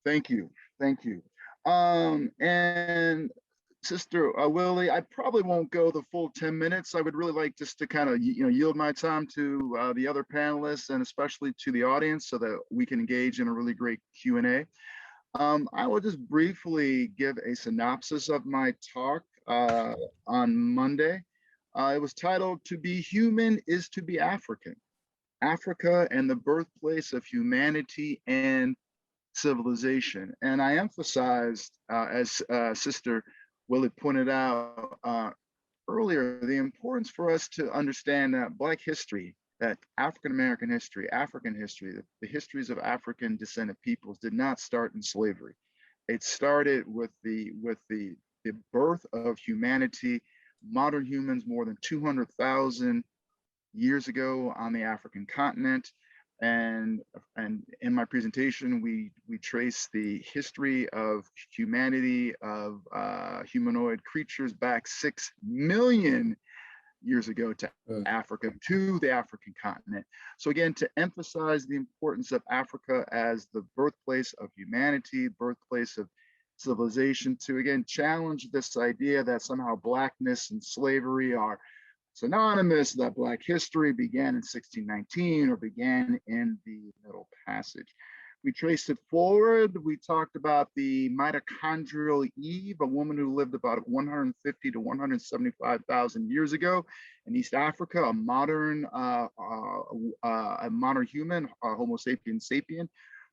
Thank you. Thank you. And Sister Willie, I probably won't go the full 10 minutes. I would really like just to kind of, yield my time to the other panelists and especially to the audience so that we can engage in a really great Q&A. I will just briefly give a synopsis of my talk on Monday. It was titled, "To be Human is to be African, Africa and the Birthplace of Humanity and Civilization." And I emphasized, as Sister Willie pointed out earlier, the importance for us to understand that Black history, that African-American history, African history, the histories of African descended peoples did not start in slavery. It started with the birth of humanity, modern humans more than 200,000 years ago on the African continent. And in my presentation, we trace the history of humanity, of humanoid creatures back 6 million years ago to Africa, to the African continent. So again, to emphasize the importance of Africa as the birthplace of humanity, birthplace of civilization, to again challenge this idea that somehow Blackness and slavery are synonymous, that Black history began in 1619 or began in the Middle Passage. We traced it forward. We talked about the mitochondrial Eve, a woman who lived about 150 to 175,000 years ago in East Africa, a modern human, Homo sapiens sapien,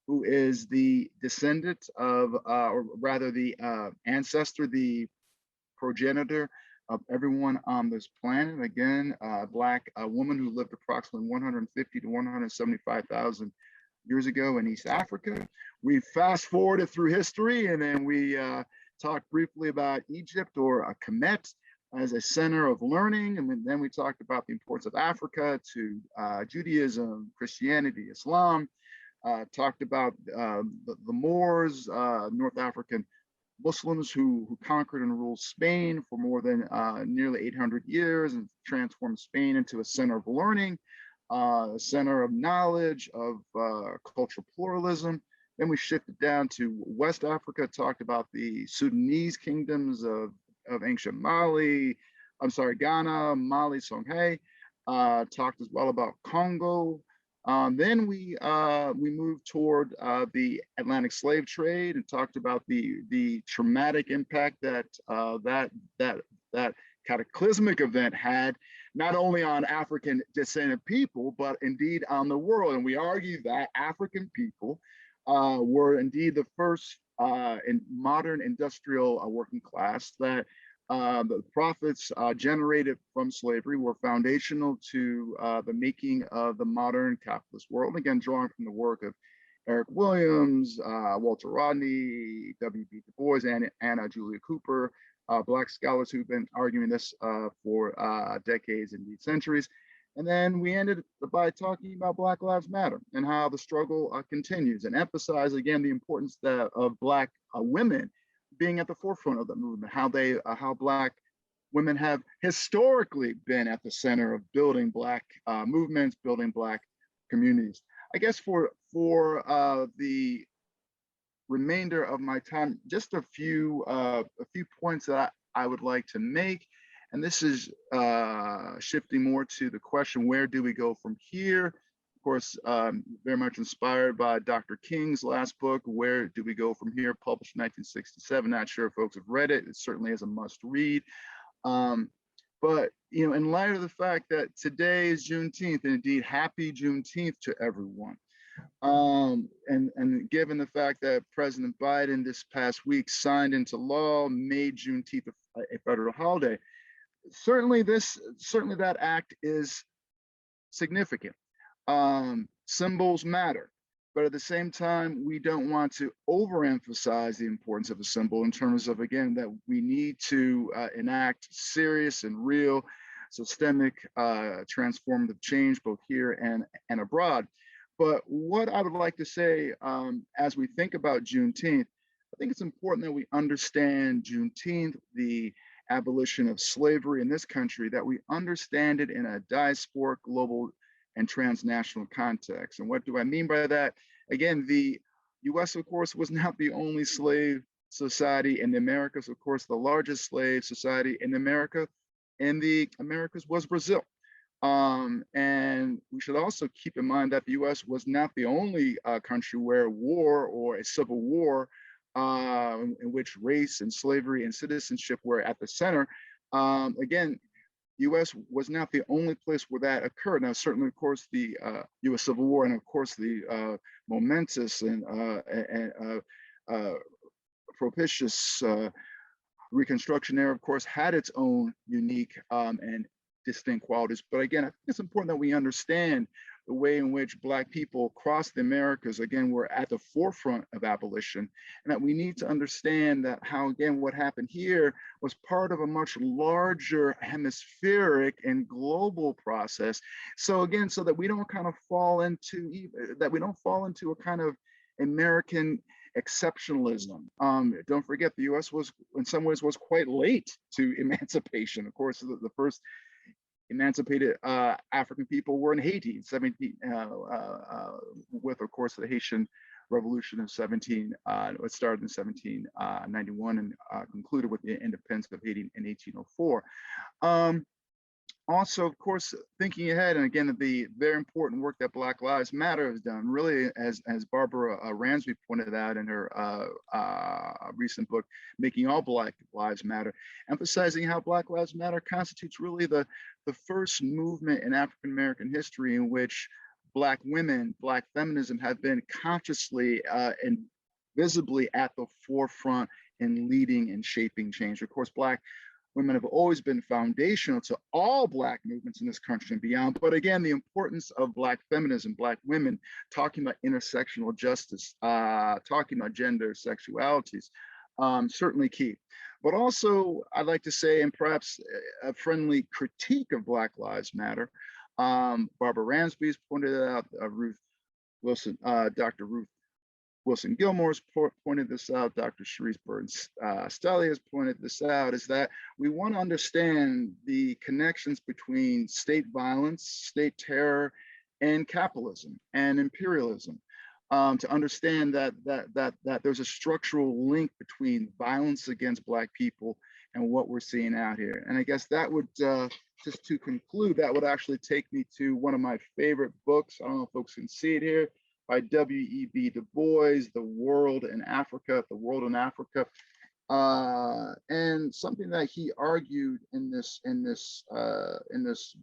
who is the descendant of, or rather the ancestor, the progenitor of everyone on this planet. Again, a Black woman who lived approximately 150 to 175,000 years ago in East Africa. We fast forwarded through history, and then we talked briefly about Egypt, or Kemet, as a center of learning. And then we talked about the importance of Africa to Judaism, Christianity, Islam. Talked about the Moors, North African Muslims who conquered and ruled Spain for more than nearly 800 years and transformed Spain into a center of learning, a center of knowledge, of cultural pluralism. Then we shifted down to West Africa, talked about the Sudanese kingdoms of ancient Ghana, Mali, Songhai. Talked as well about Congo. Then we moved toward the Atlantic slave trade and talked about the traumatic impact that that cataclysmic event had, not only on African descended people, but indeed on the world. And we argue that African people were indeed the first in modern industrial working class, that the profits generated from slavery were foundational to the making of the modern capitalist world. Again, drawing from the work of Eric Williams, Walter Rodney, W.B. Du Bois, and Anna Julia Cooper, Black scholars who've been arguing this for decades, indeed centuries. And then we ended by talking about Black Lives Matter and how the struggle continues, and emphasize again the importance of Black women being at the forefront of the movement, how Black women have historically been at the center of building Black movements, building Black communities. I guess for the remainder of my time, just a few points that I would like to make. And this is shifting more to the question, where do we go from here? Of course, very much inspired by Dr. King's last book, Where Do We Go From Here, published in 1967. Not sure if folks have read it. It certainly is a must read. But in light of the fact that today is Juneteenth, and indeed happy Juneteenth to everyone, and given the fact that President Biden this past week signed into law, made Juneteenth a federal holiday, certainly that act is significant. Symbols matter, but at the same time, we don't want to overemphasize the importance of a symbol in terms of, again, that we need to enact serious and real systemic transformative change, both here and abroad. But what I would like to say as we think about Juneteenth, I think it's important that we understand Juneteenth, the abolition of slavery in this country, that we understand it in a diasporic, global, and transnational context. And what do I mean by that? Again, the U.S., of course, was not the only slave society in the Americas. Of course, the largest slave society in the Americas was Brazil. And we should also keep in mind that the U.S. was not the only country where war or a civil war in which race and slavery and citizenship were at the center. Again, U.S. was not the only place where that occurred. Now, certainly, of course, the U.S. Civil War and, of course, the momentous and propitious Reconstruction era, of course, had its own unique and distinct qualities. But again, I think it's important that we understand the way in which Black people across the Americas, again, were at the forefront of abolition, and that we need to understand that how, again, what happened here was part of a much larger hemispheric and global process. So again, so that we don't kind of fall into, a kind of American exceptionalism. Don't forget, the U.S. was, in some ways, was quite late to emancipation. Of course, the first emancipated African people were in Haiti, with, of course, the Haitian Revolution of it started in 1791 and concluded with the independence of Haiti in 1804. Also, of course, thinking ahead, and again, the very important work that Black Lives Matter has done, really, as Barbara Ransby pointed out in her recent book, Making All Black Lives Matter, emphasizing how Black Lives Matter constitutes really the first movement in African American history in which Black women, Black feminism have been consciously and visibly at the forefront in leading and shaping change. Of course, Black women have always been foundational to all Black movements in this country and beyond. But again, the importance of Black feminism, Black women, talking about intersectional justice, talking about gender, sexualities, certainly key. But also, I'd like to say, and perhaps a friendly critique of Black Lives Matter, Barbara Ransby's pointed it out, Dr. Ruth Wilson Gilmore's pointed this out, Dr. Sharice Burns Stelly has pointed this out, is that we want to understand the connections between state violence, state terror, and capitalism and imperialism. To understand that there's a structural link between violence against Black people and what we're seeing out here. And I guess that would, just to conclude, that would actually take me to one of my favorite books. I don't know if folks can see it here, by W.E.B. Du Bois, The World in Africa, and something that he argued in this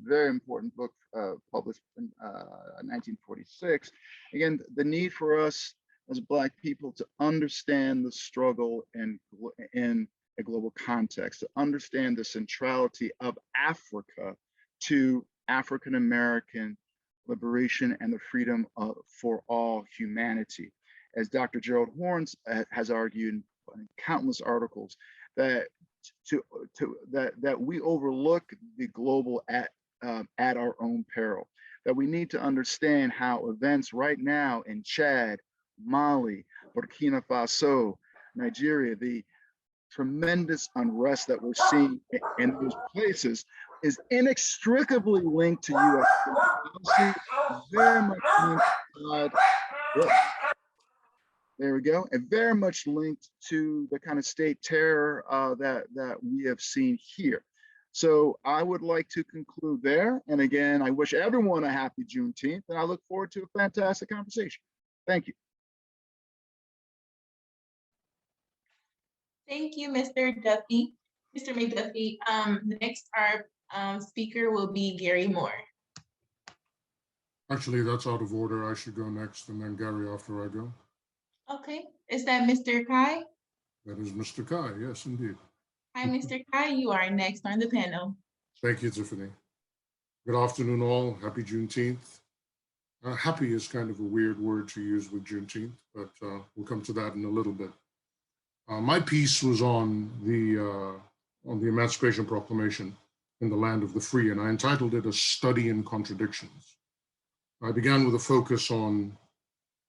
very important book published in 1946. Again, the need for us as Black people to understand the struggle in a global context, to understand the centrality of Africa to African American liberation and the freedom for all humanity. As Dr. Gerald Horns has argued in countless articles, that that we overlook the global at our own peril, that we need to understand how events right now in Chad, Mali, Burkina Faso, Nigeria, the tremendous unrest that we're seeing in those places is inextricably linked to U.S. policy, very much linked, there we go, and very much linked to the kind of state terror that we have seen here. So I would like to conclude there. And again, I wish everyone a happy Juneteenth, and I look forward to a fantastic conversation. Thank you. Thank you, Mr. Duffy. Mr. McDuffie, next our speaker will be Gary Moore. Actually, that's out of order. I should go next and then Gary after I go. Okay, is that Mr. Kai? That is Mr. Kai, yes, indeed. Hi, Mr. Kai, you are next on the panel. Thank you, Tiffany. Good afternoon, all. Happy Juneteenth. Happy is kind of a weird word to use with Juneteenth, but we'll come to that in a little bit. My piece was on the Emancipation Proclamation in the Land of the Free, and I entitled it A Study in Contradictions. I began with a focus on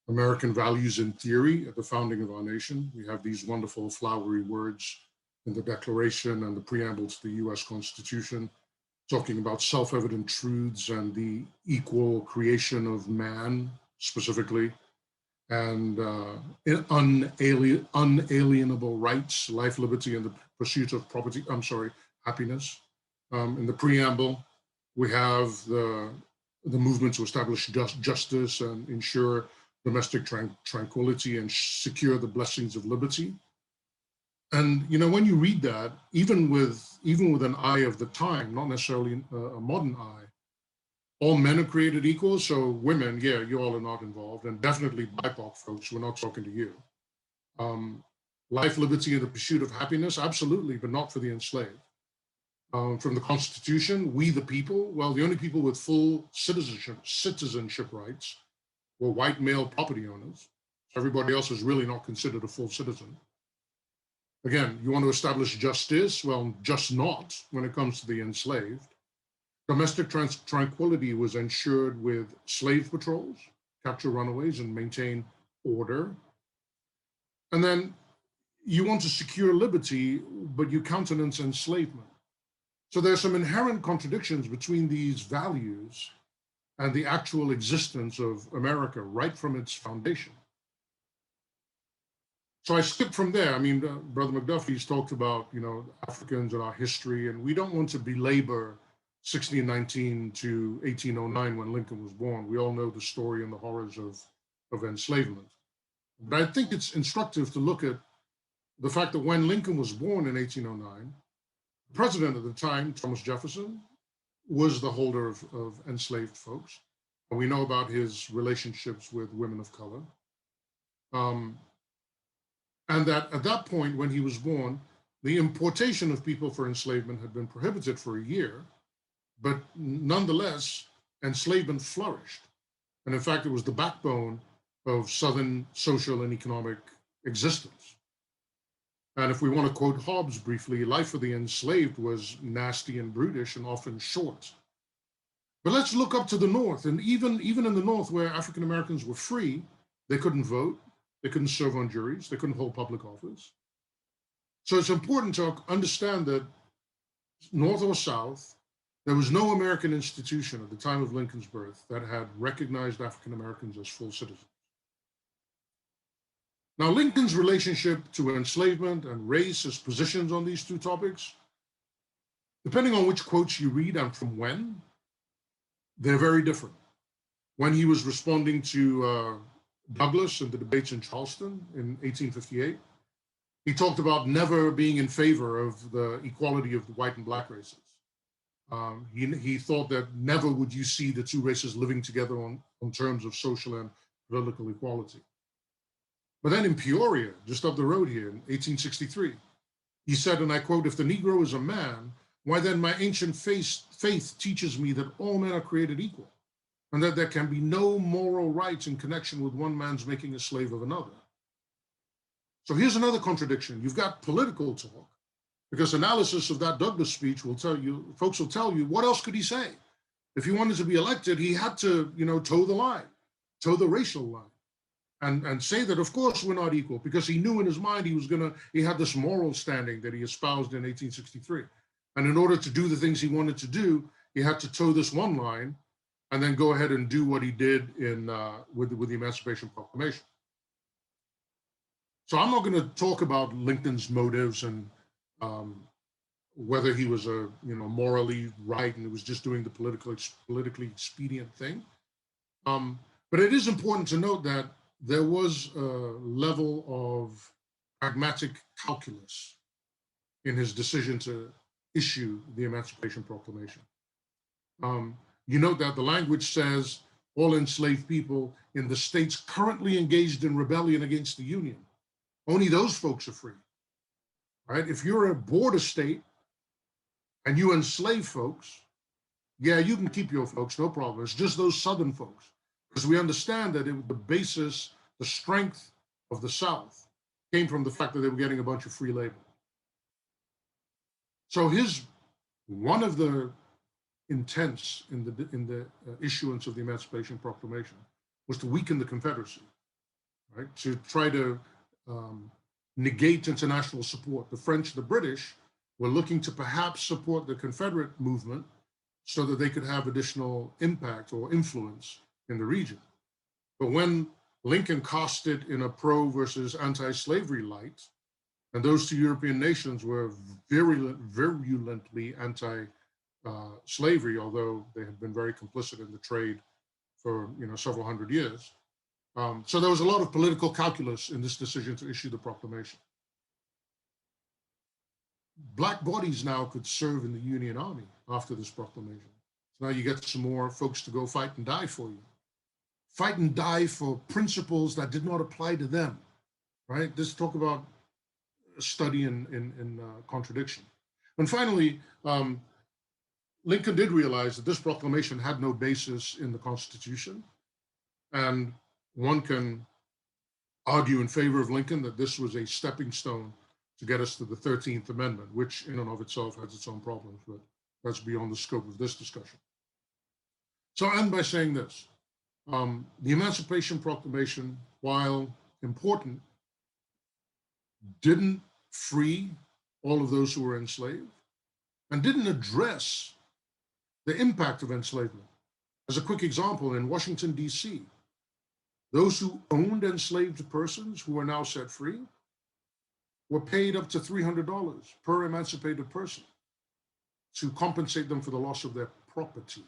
American values in theory at the founding of our nation. We have these wonderful flowery words in the Declaration and the preamble to the US Constitution, talking about self-evident truths and the equal creation of man, specifically, and unalienable rights, life, liberty, and the pursuit of happiness. In the preamble, we have the movement to establish justice and ensure domestic tranquility and secure the blessings of liberty. And when you read that, even with an eye of the time, not necessarily a modern eye, all men are created equal. So women, yeah, you all are not involved, and definitely BIPOC folks, we're not talking to you. Life, liberty, and the pursuit of happiness, absolutely, but not for the enslaved. From the Constitution, we the people, well, the only people with full citizenship rights were white male property owners. Everybody else is really not considered a full citizen. Again, you want to establish justice? Well, just not when it comes to the enslaved. Domestic tranquility was ensured with slave patrols, capture runaways, and maintain order. And then you want to secure liberty, but you countenance enslavement. So there's some inherent contradictions between these values and the actual existence of America right from its foundation. So I skip from there. I mean, Brother McDuffie's talked about, Africans and our history, and we don't want to belabor 1619 to 1809 when Lincoln was born. We all know the story and the horrors of enslavement. But I think it's instructive to look at the fact that when Lincoln was born in 1809, the president at the time, Thomas Jefferson, was the holder of enslaved folks. And we know about his relationships with women of color. And that at that point, when he was born, the importation of people for enslavement had been prohibited for a year, but nonetheless, enslavement flourished. And in fact, it was the backbone of Southern social and economic existence. And if we want to quote Hobbes briefly, life for the enslaved was nasty and brutish and often short. But let's look up to the North. And even in the North, where African Americans were free, they couldn't vote, they couldn't serve on juries, they couldn't hold public office. So it's important to understand that North or South, there was no American institution at the time of Lincoln's birth that had recognized African Americans as full citizens. Now, Lincoln's relationship to enslavement and race, his positions on these two topics, depending on which quotes you read and from when, they're very different. When he was responding to Douglas in the debates in Charleston in 1858, he talked about never being in favor of the equality of the white and black races. He thought that never would you see the two races living together on terms of social and political equality. But then in Peoria, just up the road here in 1863, he said, and I quote, "If the Negro is a man, why then my ancient faith teaches me that all men are created equal, and that there can be no moral rights in connection with one man's making a slave of another." So here's another contradiction. You've got political talk, because analysis of that Douglas speech will tell you, folks will tell you, what else could he say? If he wanted to be elected, he had to, toe the line, toe the racial line, and say that, of course, we're not equal, because he knew in his mind he had this moral standing that he espoused in 1863. And in order to do the things he wanted to do, he had to toe this one line and then go ahead and do what he did with the Emancipation Proclamation. So I'm not going to talk about Lincoln's motives and whether he was morally right and he was just doing the politically expedient thing. But it is important to note that there was a level of pragmatic calculus in his decision to issue the Emancipation Proclamation. You note that the language says all enslaved people in the states currently engaged in rebellion against the Union. Only those folks are free, right? If you're a border state and you enslave folks, yeah, you can keep your folks, no problem. It's just those Southern folks, because we understand that the basis, the strength of the South came from the fact that they were getting a bunch of free labor. So one of the intents in the issuance of the Emancipation Proclamation was to weaken the Confederacy, right? To try to negate international support. The French, the British were looking to perhaps support the Confederate movement so that they could have additional impact or influence in the region. But when Lincoln cast it in a pro versus anti-slavery light, and those two European nations were virulently anti-slavery, although they had been very complicit in the trade for several hundred years. So there was a lot of political calculus in this decision to issue the proclamation. Black bodies now could serve in the Union Army after this proclamation. So now you get some more folks to go fight and die for you. Fight and die for principles that did not apply to them, right? This talk about a study in contradiction. And finally, Lincoln did realize that this proclamation had no basis in the Constitution. And one can argue in favor of Lincoln that this was a stepping stone to get us to the 13th Amendment, which in and of itself has its own problems, but that's beyond the scope of this discussion. So I'll end by saying this. The Emancipation Proclamation, while important, didn't free all of those who were enslaved and didn't address the impact of enslavement. As a quick example, in Washington, D.C., those who owned enslaved persons who are now set free were paid up to $300 per emancipated person to compensate them for the loss of their property.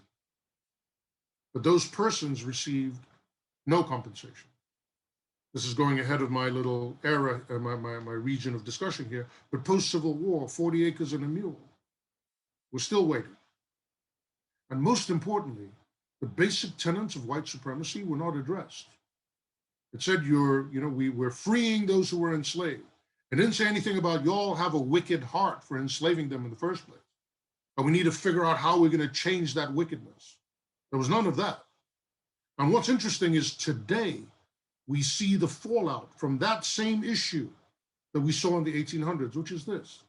But those persons received no compensation. This is going ahead of my little era, my region of discussion here, but post-Civil War, 40 acres and a mule. We're still waiting. And most importantly, the basic tenets of white supremacy were not addressed. It said we're freeing those who were enslaved. It didn't say anything about y'all have a wicked heart for enslaving them in the first place. And we need to figure out how we're going to change that wickedness. There was none of that. And what's interesting is today, we see the fallout from that same issue that we saw in the 1800s, which is this.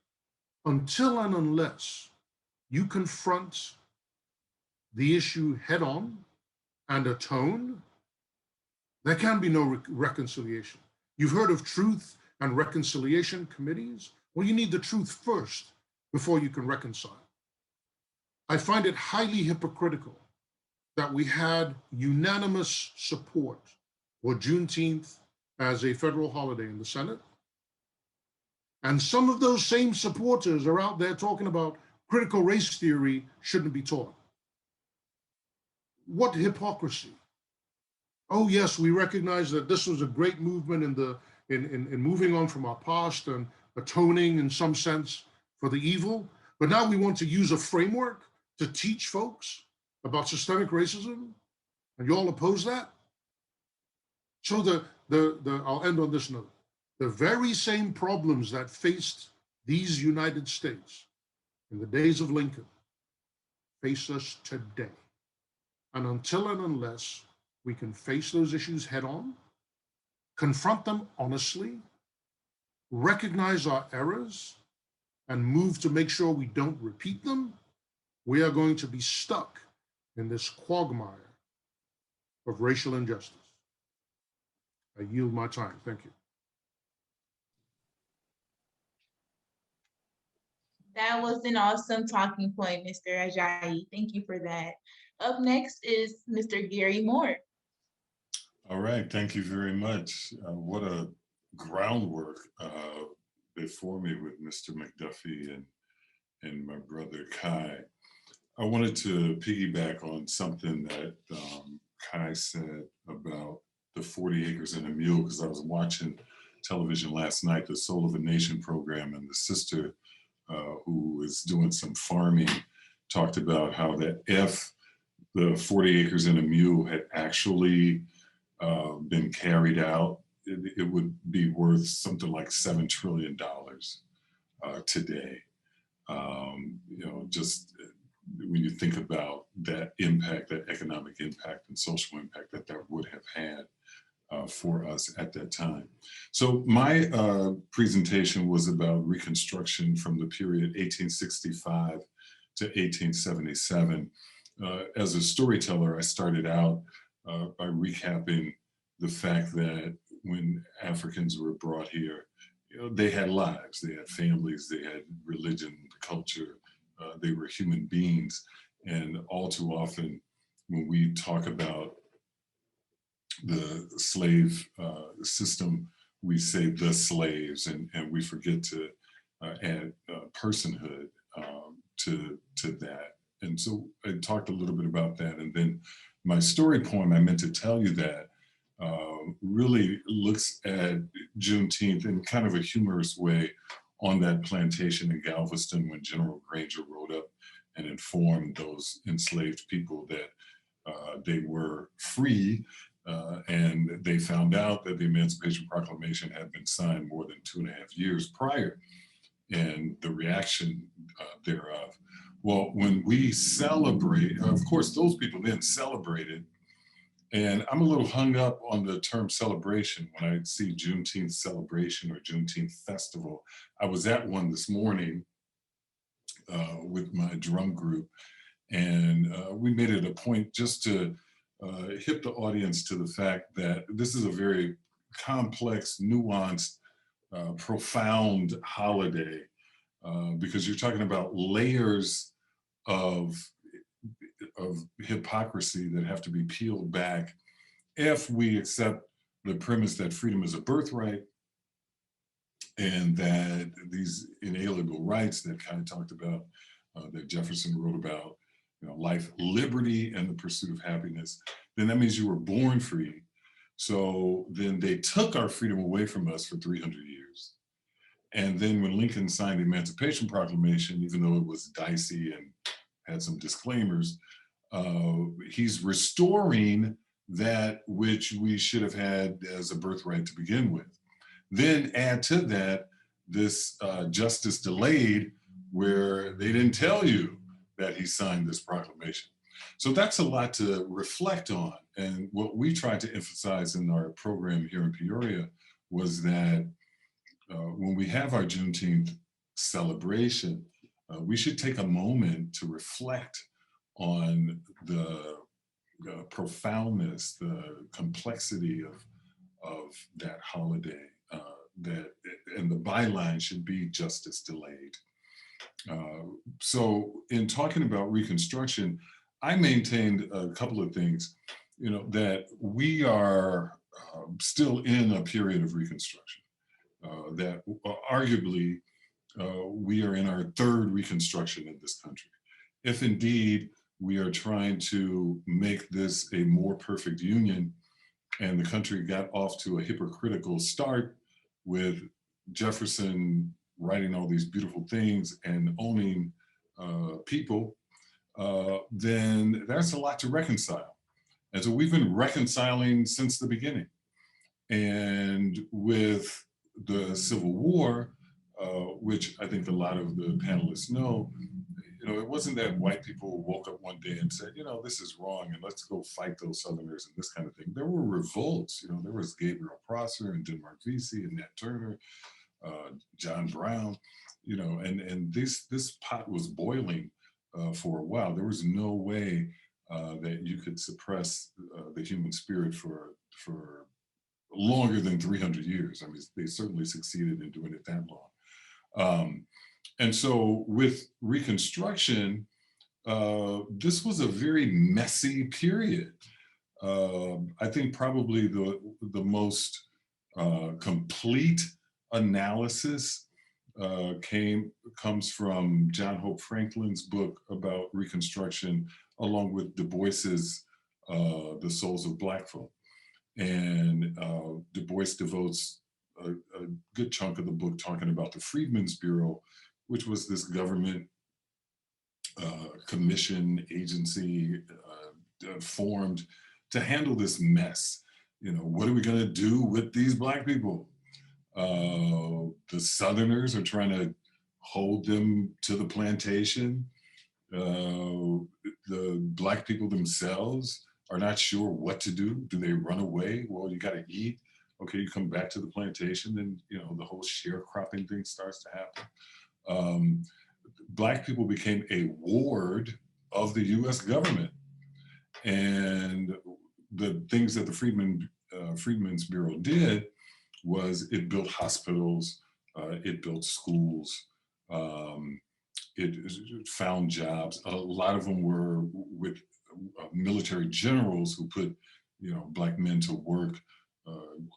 Until and unless you confront the issue head on and atone, there can be no reconciliation. You've heard of truth and reconciliation committees. Well, you need the truth first before you can reconcile. I find it highly hypocritical that we had unanimous support for Juneteenth as a federal holiday in the Senate. And some of those same supporters are out there talking about critical race theory shouldn't be taught. What hypocrisy. Oh yes, we recognize that this was a great movement in moving on from our past and atoning in some sense for the evil, but now we want to use a framework to teach folks about systemic racism, and you all oppose that? So I'll end on this note. The very same problems that faced these United States in the days of Lincoln face us today. And until and unless we can face those issues head on, confront them honestly, recognize our errors, and move to make sure we don't repeat them, we are going to be stuck in this quagmire of racial injustice. I yield my time. Thank you. That was an awesome talking point, Mr. Ajayi. Thank you for that. Up next is Mr. Gary Moore. All right, thank you very much. What a groundwork before me with Mr. McDuffie and my brother Kai. I wanted to piggyback on something that Kai said about the 40 acres and a mule, because I was watching television last night, the Soul of a Nation program, and the sister who was doing some farming talked about how that if the 40 acres and a mule had actually been carried out, it would be worth something like $7 trillion today. Just when you think about that impact, that economic impact and social impact that would have had for us at that time. So my presentation was about Reconstruction from the period 1865 to 1877. As a storyteller, I started out by recapping the fact that when Africans were brought here, they had lives, they had families, they had religion, culture, they were human beings. And all too often, when we talk about the slave system, we say the slaves, and we forget to add personhood to that. And so I talked a little bit about that. And then my story poem, I meant to tell you that, really looks at Juneteenth in kind of a humorous way on that plantation in Galveston when General Granger rode up and informed those enslaved people that they were free, and they found out that the Emancipation Proclamation had been signed more than 2.5 years prior, and the reaction thereof. Well, when we celebrate, of course, those people then celebrated, and I'm a little hung up on the term celebration when I see Juneteenth celebration or Juneteenth festival. I was at one this morning with my drum group, and we made it a point just to hit the audience to the fact that this is a very complex, nuanced, profound holiday, because you're talking about layers of hypocrisy that have to be peeled back if we accept the premise that freedom is a birthright and that these inalienable rights that Kai talked about, that Jefferson wrote about, life, liberty, and the pursuit of happiness, then that means you were born free. So then they took our freedom away from us for 300 years. And then when Lincoln signed the Emancipation Proclamation, even though it was dicey and had some disclaimers, he's restoring that which we should have had as a birthright to begin with. Then add to that this justice delayed, where they didn't tell you that he signed this proclamation. So that's a lot to reflect on. And what we tried to emphasize in our program here in Peoria was that when we have our Juneteenth celebration, we should take a moment to reflect on the profoundness, the complexity of that holiday, and the byline should be justice delayed. So in talking about Reconstruction, I maintained a couple of things, that we are still in a period of Reconstruction, that arguably we are in our third Reconstruction in this country. If indeed we are trying to make this a more perfect union, and the country got off to a hypocritical start with Jefferson writing all these beautiful things and owning people, then that's a lot to reconcile. And so we've been reconciling since the beginning. And with the Civil War, which I think a lot of the panelists know, it wasn't that white people woke up one day and said, this is wrong and let's go fight those Southerners and this kind of thing. There were revolts. There was Gabriel Prosser and Denmark Vesey and Nat Turner, John Brown, and this pot was boiling for a while. There was no way that you could suppress the human spirit for longer than 300 years. I mean, they certainly succeeded in doing it that long. And so with Reconstruction, this was a very messy period. I think probably the most complete analysis comes from John Hope Franklin's book about Reconstruction, along with Du Bois's The Souls of Black Folk. And Du Bois devotes a good chunk of the book talking about the Freedmen's Bureau, which was this government commission agency formed to handle this mess. What are we going to do with these Black people? The Southerners are trying to hold them to the plantation. The Black people themselves are not sure what to do. Do they run away? Well, you got to eat. Okay, you come back to the plantation, and the whole sharecropping thing starts to happen. Black people became a ward of the U.S. government, and the things that the Freedmen's Bureau did was it built hospitals, it built schools, it found jobs. A lot of them were with military generals who put Black men to work,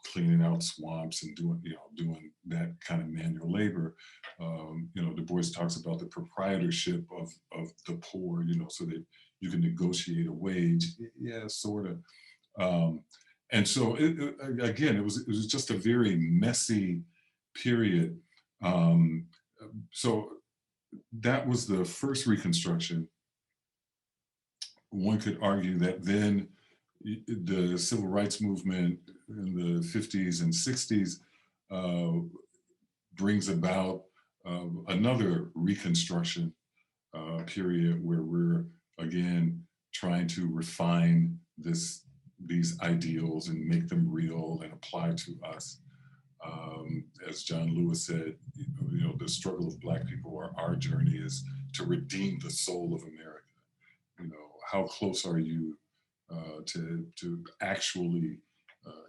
cleaning out swamps and doing that kind of manual labor. Du Bois talks about the proprietorship of the poor, so that you can negotiate a wage. Yeah, sort of. And so again, it was just a very messy period. So that was the first Reconstruction. One could argue that then the civil rights movement in the 50s and 60s brings about another Reconstruction period where we're again trying to refine these ideals and make them real and apply to us. As John Lewis said, the struggle of Black people, or our journey, is to redeem the soul of America. How close are you to actually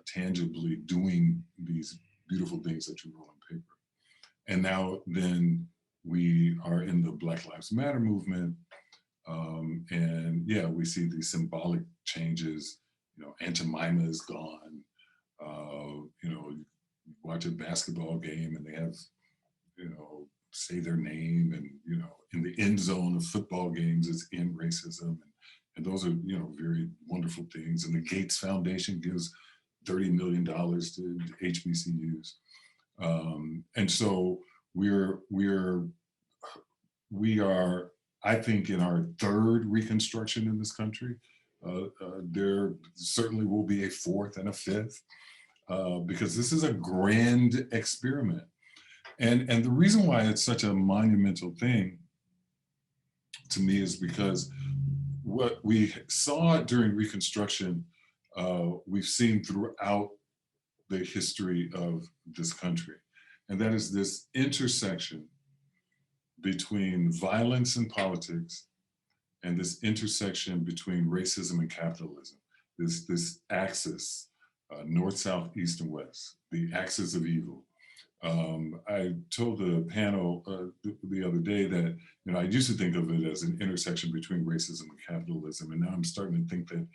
tangibly doing these beautiful things that you wrote on paper? And now then we are in the Black Lives Matter movement. And yeah, we see these symbolic changes. Aunt Jemima is gone. You watch a basketball game and they have, say their name, and, in the end zone of football games, it's end racism. And those are, very wonderful things. And the Gates Foundation gives $30 million to HBCUs. And so we are, I think, in our third Reconstruction in this country. There certainly will be a fourth and a fifth, because this is a grand experiment. And the reason why it's such a monumental thing to me is because what we saw during Reconstruction, we've seen throughout the history of this country. And that is this intersection between violence and politics, and this intersection between racism and capitalism, this axis, north, south, east, and west, the axis of evil. I told the panel the other day that, I used to think of it as an intersection between racism and capitalism, and now I'm starting to think that,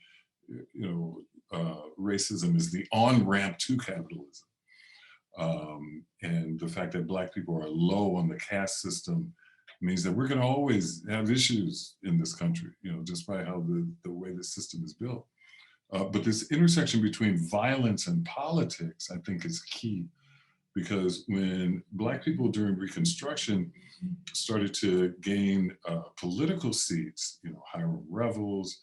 racism is the on-ramp to capitalism. And the fact that Black people are low on the caste system means that we're going to always have issues in this country, just by how the way the system is built. But this intersection between violence and politics, I think, is key, because when Black people during Reconstruction started to gain political seats, Hiram Revels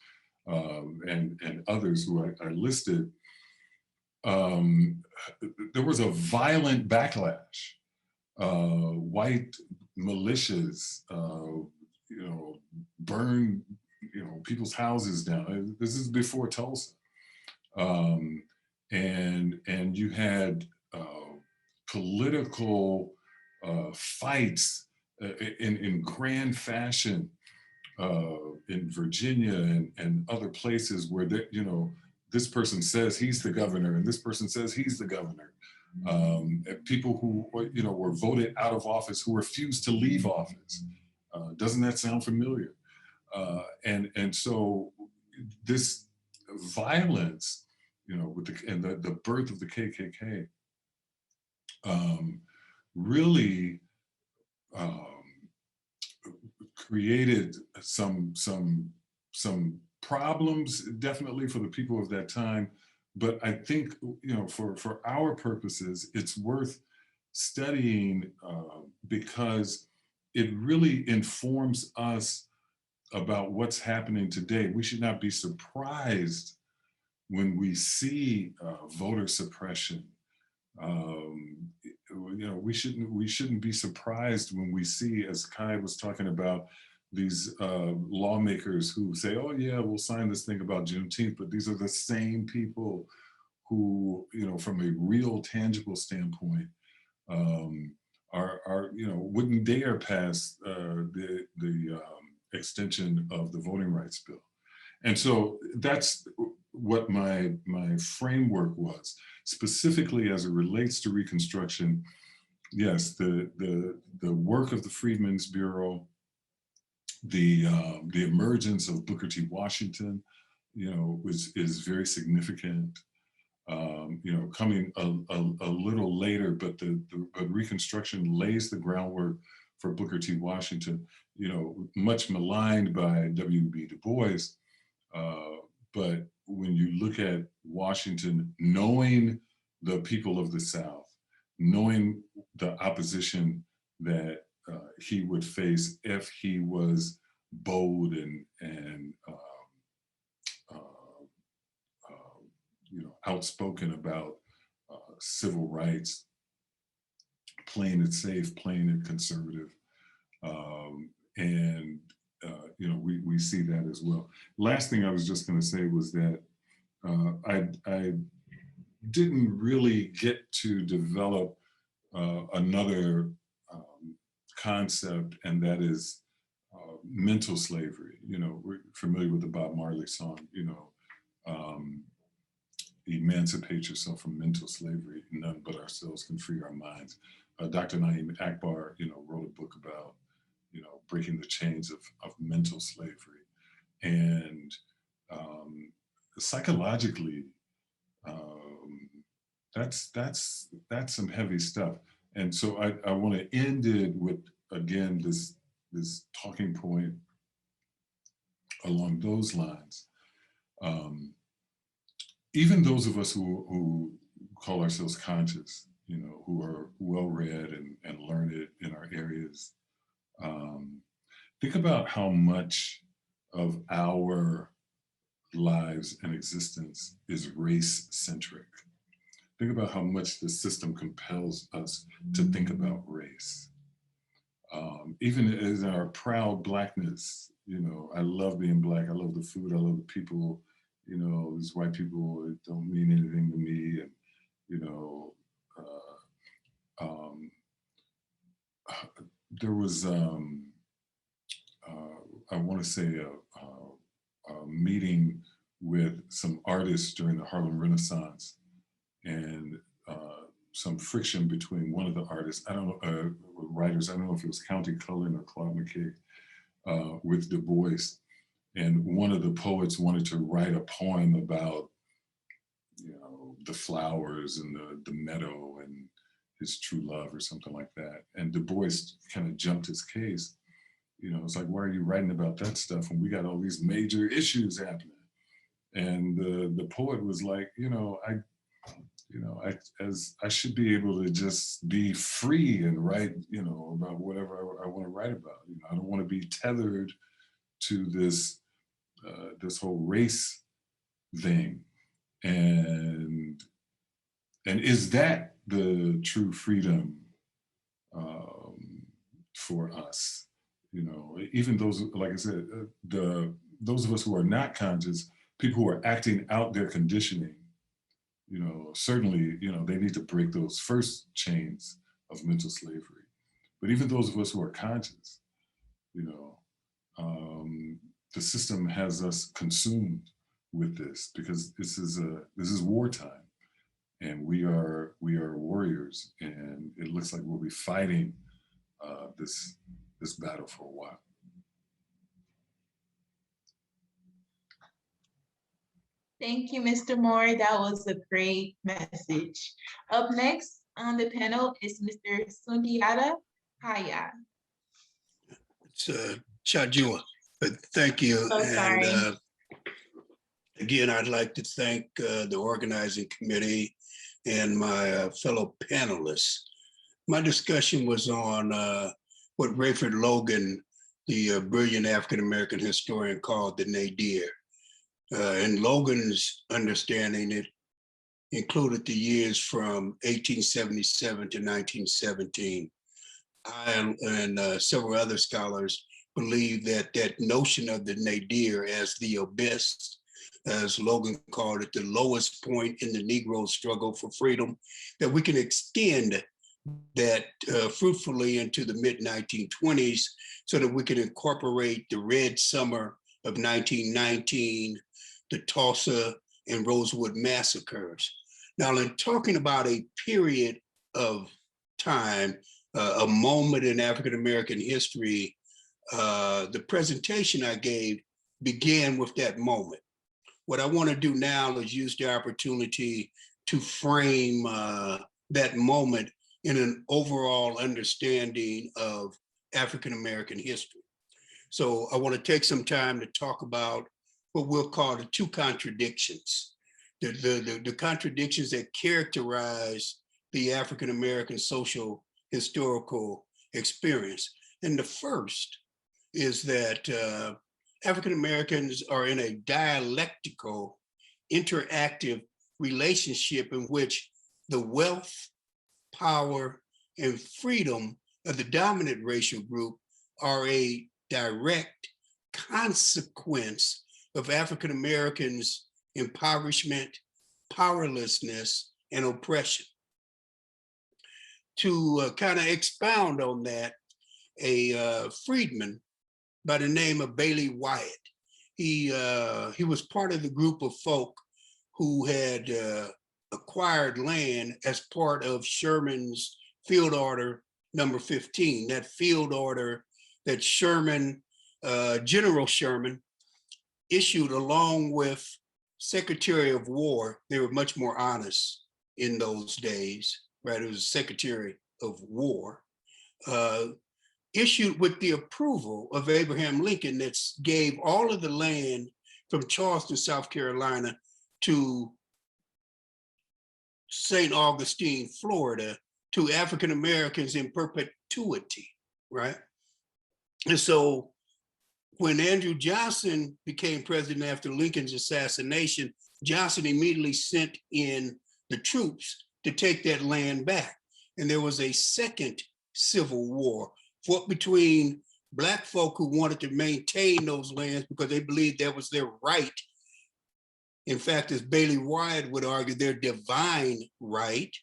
and others who I listed, there was a violent backlash. White militias, burn, people's houses down. This is before Tulsa, and you had political fights in grand fashion in Virginia and other places where this person says he's the governor and this person says he's the governor. People who were voted out of office, who refused to leave office. Doesn't that sound familiar? And so this violence, with the birth of the KKK, really created some problems, definitely, for the people of that time. But I think, for our purposes, it's worth studying because it really informs us about what's happening today. We should not be surprised when we see voter suppression. We shouldn't be surprised when we see, as Kai was talking about, these lawmakers who say, "Oh yeah, we'll sign this thing about Juneteenth," but these are the same people who, from a real tangible standpoint, are wouldn't dare pass the extension of the voting rights bill. And so that's what my framework was, specifically as it relates to Reconstruction. Yes, the work of the Freedmen's Bureau, the emergence of Booker T. Washington, is very significant. Coming a little later, but but Reconstruction lays the groundwork for Booker T. Washington, much maligned by W.B. Du Bois. But when you look at Washington, knowing the people of the South, knowing the opposition that he would face if he was bold and outspoken about civil rights, playing it safe, playing it conservative. We see that as well. Last thing I was just going to say was that I didn't really get to develop another concept, and that is mental slavery. We're familiar with the Bob Marley song, emancipate yourself from mental slavery. None but ourselves can free our minds. Dr. Naeem Akbar, wrote a book about, breaking the chains of mental slavery. And psychologically, that's some heavy stuff. And so I want to end it with, again, this talking point along those lines. Even those of us who call ourselves conscious, who are well-read and learned in our areas, think about how much of our lives and existence is race-centric. Think about how much the system compels us to think about race. Even as our proud Blackness, I love being Black, I love the food, I love the people, these white people, it don't mean anything to me. And, there was, I want to say a meeting with some artists during the Harlem Renaissance, and some friction between one of the artists, I don't know, writers, I don't know if it was County Cullen or Claude McKay, with Du Bois. And one of the poets wanted to write a poem about, the flowers and the meadow and his true love or something like that. And Du Bois kind of jumped his case. It's like, why are you writing about that stuff when we got all these major issues happening? And the poet was like, I should be able to just be free and write, about whatever I want to write about. I don't want to be tethered to this whole race thing. And is that the true freedom for us? Even those, like I said, those of us who are not conscious, people who are acting out their conditioning, certainly, they need to break those first chains of mental slavery. But even those of us who are conscious, the system has us consumed with this, because this is wartime, and we are warriors, and it looks like we'll be fighting this battle for a while. Thank you, Mr. Moore. That was a great message. Up next on the panel is Mr. Sundiata Haya. It's Chajua, but thank you. So sorry. And again, I'd like to thank the organizing committee and my fellow panelists. My discussion was on what Rayford Logan, the brilliant African-American historian, called the nadir. And Logan's understanding, it included the years from 1877 to 1917. I and several other scholars believe that that notion of the nadir as the abyss, as Logan called it, the lowest point in the Negro struggle for freedom, that we can extend that fruitfully into the mid-1920s so that we can incorporate the Red Summer of 1919, the Tulsa and Rosewood massacres. Now, in talking about a period of time, a moment in African-American history, the presentation I gave began with that moment. What I want to do now is use the opportunity to frame that moment in an overall understanding of African-American history. So I want to take some time to talk about what we'll call the two contradictions, the contradictions that characterize the African-American social historical experience. And the first is that African-Americans are in a dialectical, interactive relationship in which the wealth, power, and freedom of the dominant racial group are a direct consequence of African-Americans' impoverishment, powerlessness, and oppression. To kind of expound on that, a freedman by the name of Bailey Wyatt, he was part of the group of folk who had acquired land as part of Sherman's Field Order number 15, that field order that Sherman, General Sherman, issued along with Secretary of War. They were much more honest in those days, right? It was Secretary of War, issued with the approval of Abraham Lincoln, that gave all of the land from Charleston, South Carolina to St. Augustine, Florida, to African Americans in perpetuity, right? And so when Andrew Johnson became president after Lincoln's assassination, Johnson immediately sent in the troops to take that land back. And there was a second civil war fought between Black folk who wanted to maintain those lands because they believed that was their right. In fact, as Bailey Wyatt would argue, their divine right,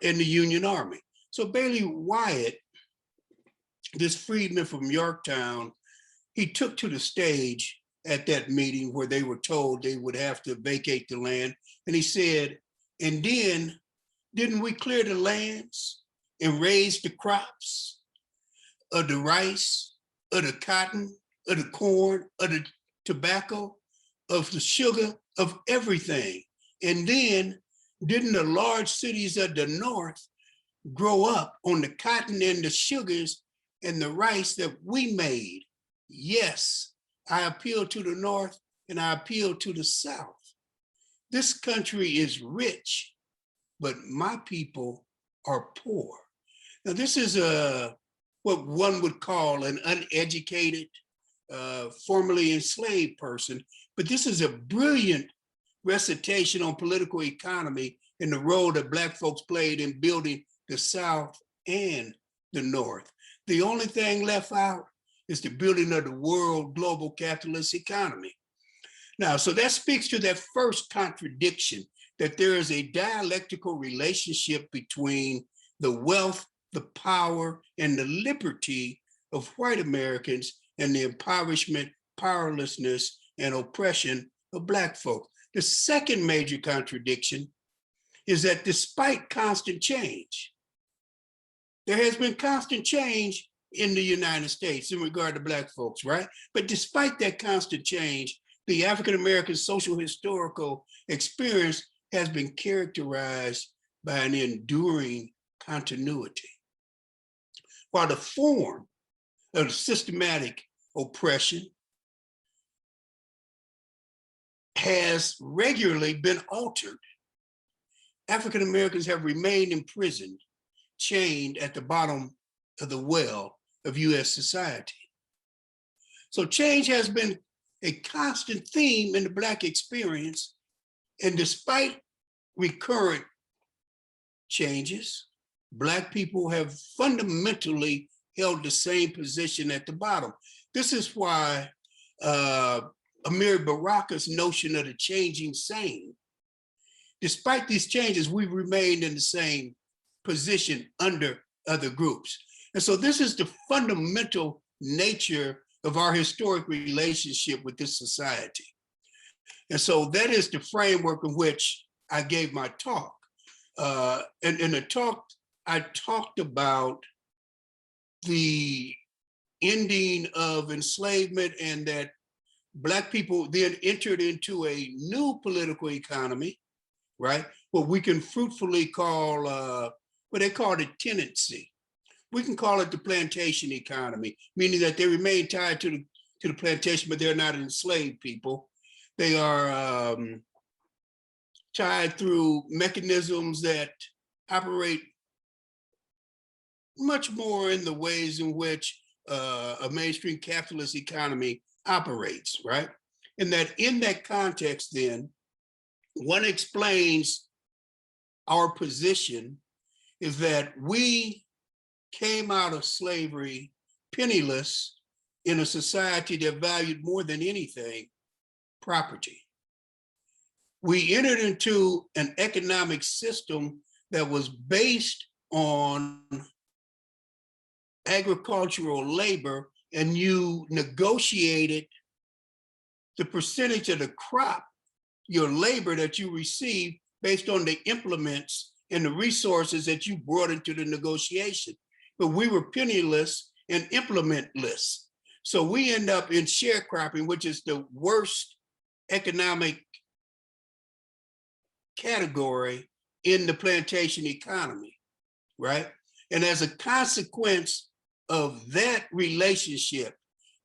in the Union Army. So Bailey Wyatt, this freedman from Yorktown, he took to the stage at that meeting where they were told they would have to vacate the land. And he said, and then, didn't we clear the lands and raise the crops of the rice, of the cotton, of the corn, of the tobacco, of the sugar, of everything? And then, didn't the large cities of the North grow up on the cotton and the sugars and the rice that we made? Yes, I appeal to the North and I appeal to the South. This country is rich, but my people are poor. Now, this is what one would call an uneducated, formerly enslaved person, but this is a brilliant recitation on political economy and the role that Black folks played in building the South and the North. The only thing left out is the building of the world global capitalist economy. Now, so that speaks to that first contradiction, that there is a dialectical relationship between the wealth, the power, and the liberty of white Americans and the impoverishment, powerlessness, and oppression of Black folk. The second major contradiction is that despite constant change, there has been constant change in the United States in regard to Black folks, right? But despite that constant change, the African-American social historical experience has been characterized by an enduring continuity. While the form of systematic oppression has regularly been altered, African Americans have remained imprisoned, chained at the bottom of the well of US society. So change has been a constant theme in the Black experience, and despite recurrent changes, Black people have fundamentally held the same position at the bottom. This is why Amiri Baraka's notion of the changing same. Despite these changes, we've remained in the same position under other groups. And so this is the fundamental nature of our historic relationship with this society. And so that is the framework in which I gave my talk. And in the talk, I talked about the ending of enslavement and that Black people then entered into a new political economy, right? What we can fruitfully call, what they call the tenancy. We can call it the plantation economy, meaning that they remain tied to the plantation, but they're not enslaved people. They are tied through mechanisms that operate much more in the ways in which a mainstream capitalist economy operates, right? And that in that context, then, one explains our position is that we came out of slavery penniless in a society that valued more than anything property. We entered into an economic system that was based on agricultural labor, and you negotiated the percentage of the crop, your labor that you received based on the implements and the resources that you brought into the negotiation. But we were penniless and implementless. So we end up in sharecropping, which is the worst economic category in the plantation economy, right? And as a consequence of that relationship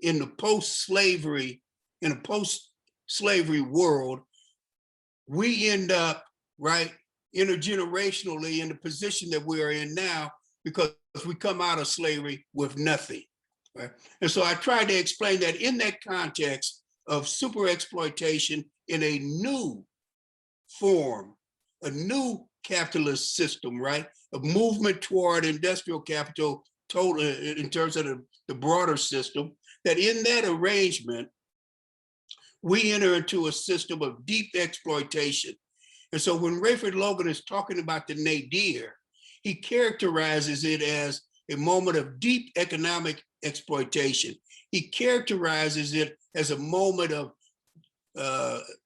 in the post-slavery world, we end up, right, intergenerationally in the position that we are in now because we come out of slavery with nothing, right? And so I tried to explain that in that context of super exploitation in a new form, a new capitalist system, right? A movement toward industrial capital total in terms of the broader system, that in that arrangement, we enter into a system of deep exploitation. And so when Rayford Logan is talking about the nadir, he characterizes it as a moment of deep economic exploitation. He characterizes it as a moment of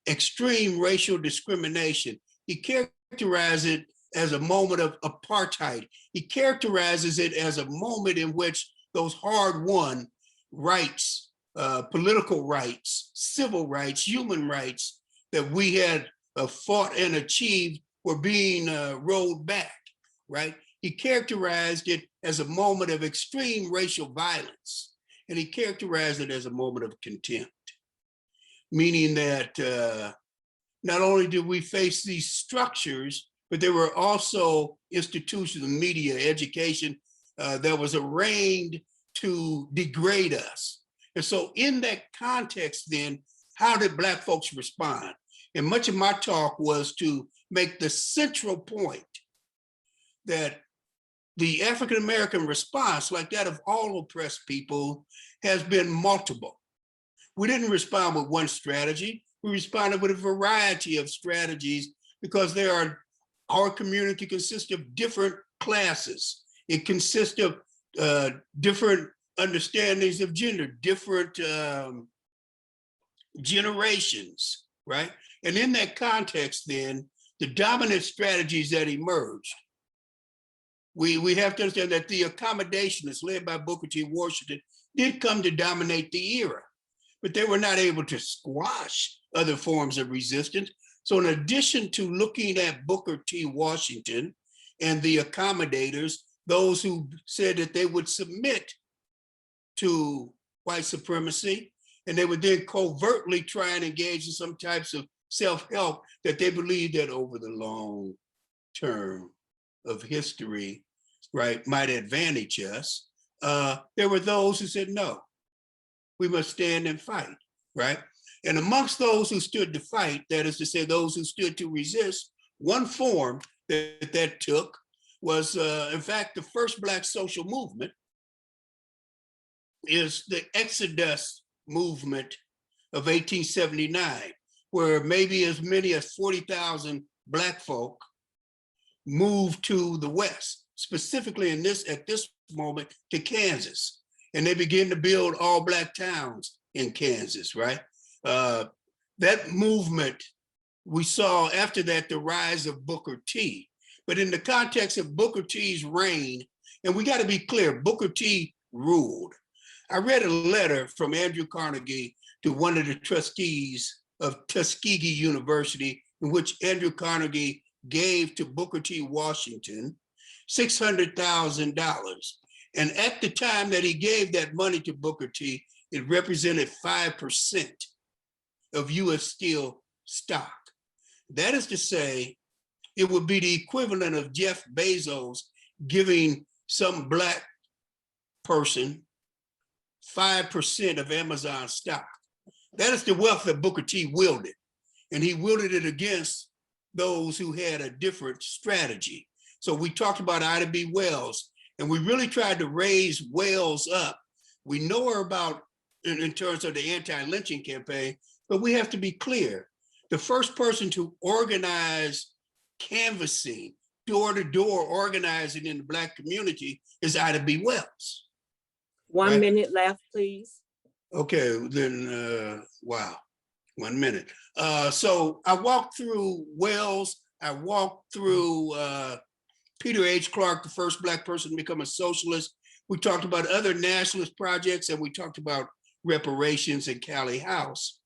extreme racial discrimination. He characterizes it as a moment of apartheid. He characterizes it as a moment in which those hard-won rights, political rights, civil rights, human rights that we had fought and achieved were being rolled back, right? He characterized it as a moment of extreme racial violence, and he characterized it as a moment of contempt, meaning that not only did we face these structures, but there were also institutions of media, education that was arraigned to degrade us. And so in that context then, how did Black folks respond? And much of my talk was to make the central point that the African-American response, like that of all oppressed people, has been multiple. We didn't respond with one strategy. We responded with a variety of strategies because our community consists of different classes. It consists of different understandings of gender, different generations, right? And in that context, then, the dominant strategies that emerged, we have to understand that the accommodationists led by Booker T. Washington did come to dominate the era, but they were not able to squash other forms of resistance. So in addition to looking at Booker T. Washington and the accommodators, those who said that they would submit to white supremacy, and they would then covertly try and engage in some types of self-help that they believed that over the long term of history, right, might advantage us. There were those who said, no, we must stand and fight, right? And amongst those who stood to fight, that is to say, those who stood to resist, one form that took was, in fact, the first Black social movement is the Exodus movement of 1879, where maybe as many as 40,000 Black folk moved to the West, specifically at this moment to Kansas. And they began to build all Black towns in Kansas, right? That movement, we saw after that the rise of Booker T. But in the context of Booker T's reign, and we got to be clear, Booker T ruled. I read a letter from Andrew Carnegie to one of the trustees of Tuskegee University, in which Andrew Carnegie gave to Booker T. Washington $600,000. And at the time that he gave that money to Booker T, it represented 5% of US Steel stock. That is to say, it would be the equivalent of Jeff Bezos giving some Black person 5% of Amazon stock. That is the wealth that Booker T wielded. And he wielded it against those who had a different strategy. So we talked about Ida B. Wells, and we really tried to raise Wells up. We know her about in terms of the anti-lynching campaign, but we have to be clear. The first person to organize canvassing, door-to-door organizing in the Black community is Ida B. Wells. 1 minute left, please. Okay, then, wow, 1 minute. So I walked through Wells, I walked through Peter H. Clark, the first Black person to become a socialist. We talked about other nationalist projects, and we talked about reparations and Callie House.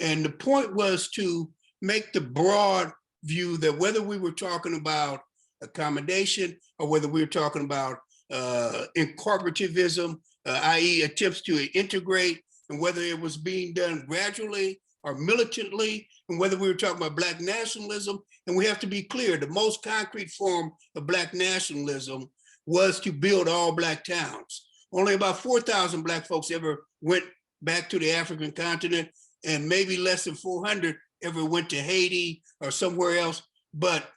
And the point was to make the broad view that whether we were talking about accommodation or whether we were talking about incorporativism, i.e. attempts to integrate, and whether it was being done gradually or militantly, and whether we were talking about Black nationalism. And we have to be clear, the most concrete form of Black nationalism was to build all Black towns. Only about 4,000 Black folks ever went back to the African continent, and maybe less than 400 ever went to Haiti or somewhere else, but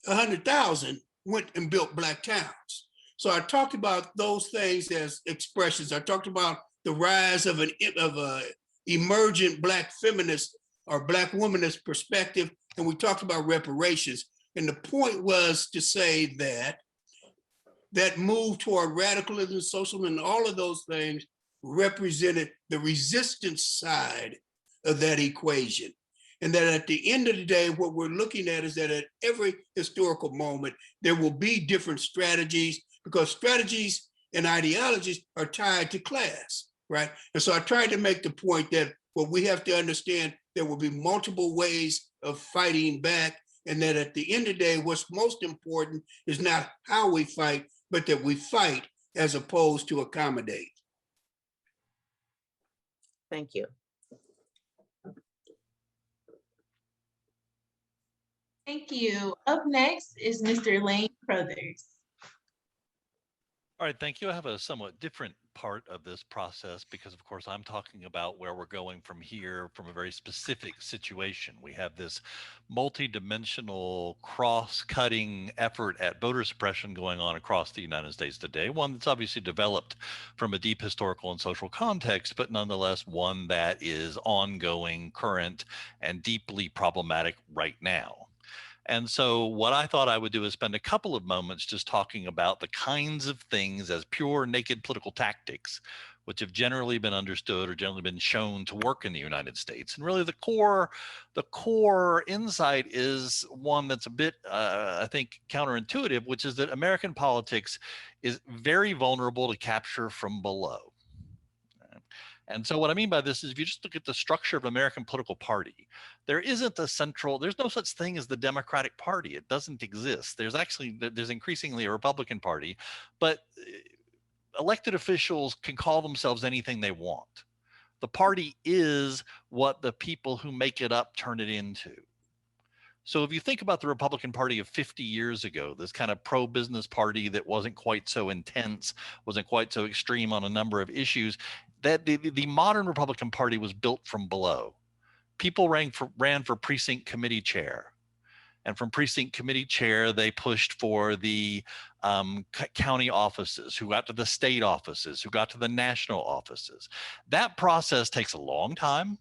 100,000 went and built Black towns. So I talked about those things as expressions. I talked about the rise of a emergent Black feminist or Black womanist perspective, and we talked about reparations. And the point was to say that that move toward radicalism, socialism, and all of those things represented the resistance side of that equation. And that at the end of the day, what we're looking at is that at every historical moment, there will be different strategies, because strategies and ideologies are tied to class, right? And so I tried to make the point that what we have to understand, there will be multiple ways of fighting back, and that at the end of the day, what's most important is not how we fight, but that we fight as opposed to accommodate. Thank you. Thank you. Up next is Mr. Lane Crothers. All right, thank you. I have a somewhat different part of this process because, of course, I'm talking about where we're going from here from a very specific situation. We have this multi-dimensional cross-cutting effort at voter suppression going on across the United States today, one that's obviously developed from a deep historical and social context, but nonetheless one that is ongoing, current, and deeply problematic right now. And so what I thought I would do is spend a couple of moments just talking about the kinds of things as pure naked political tactics, which have generally been understood or generally been shown to work in the United States. And really the core insight is one that's a bit, I think, counterintuitive, which is that American politics is very vulnerable to capture from below. And so what I mean by this is if you just look at the structure of American political party, there's no such thing as the Democratic Party. It doesn't exist. There's increasingly a Republican Party, but elected officials can call themselves anything they want. The party is what the people who make it up turn it into. So if you think about the Republican Party of 50 years ago, this kind of pro-business party that wasn't quite so intense, wasn't quite so extreme on a number of issues, that the modern Republican Party was built from below. People ran for precinct committee chair. And from precinct committee chair, they pushed for the county offices, who got to the state offices, who got to the national offices. That process takes a long time.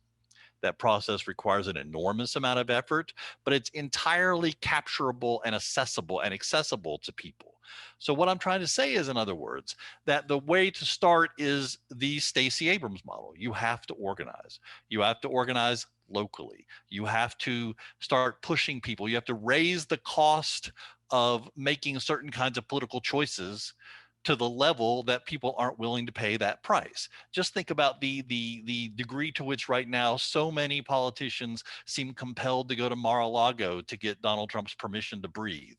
That process requires an enormous amount of effort, but it's entirely capturable and accessible to people. So what I'm trying to say is, in other words, that the way to start is the Stacey Abrams model. You have to organize. You have to organize locally. You have to start pushing people. You have to raise the cost of making certain kinds of political choices to the level that people aren't willing to pay that price. Just think about the degree to which right now so many politicians seem compelled to go to Mar-a-Lago to get Donald Trump's permission to breathe.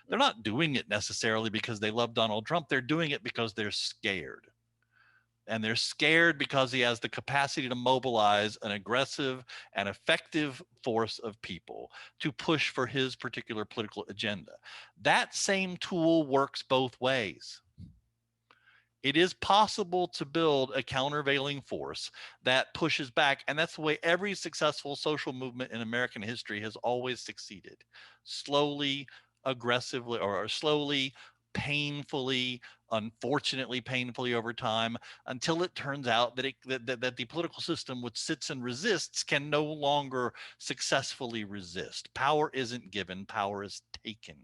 They're not doing it necessarily because they love Donald Trump. They're doing it because they're scared. And they're scared because he has the capacity to mobilize an aggressive and effective force of people to push for his particular political agenda. That same tool works both ways. It is possible to build a countervailing force that pushes back, and that's the way every successful social movement in American history has always succeeded. Slowly, aggressively, or slowly, painfully, unfortunately painfully over time, until it turns out that, that the political system which sits and resists can no longer successfully resist. Power isn't given, power is taken.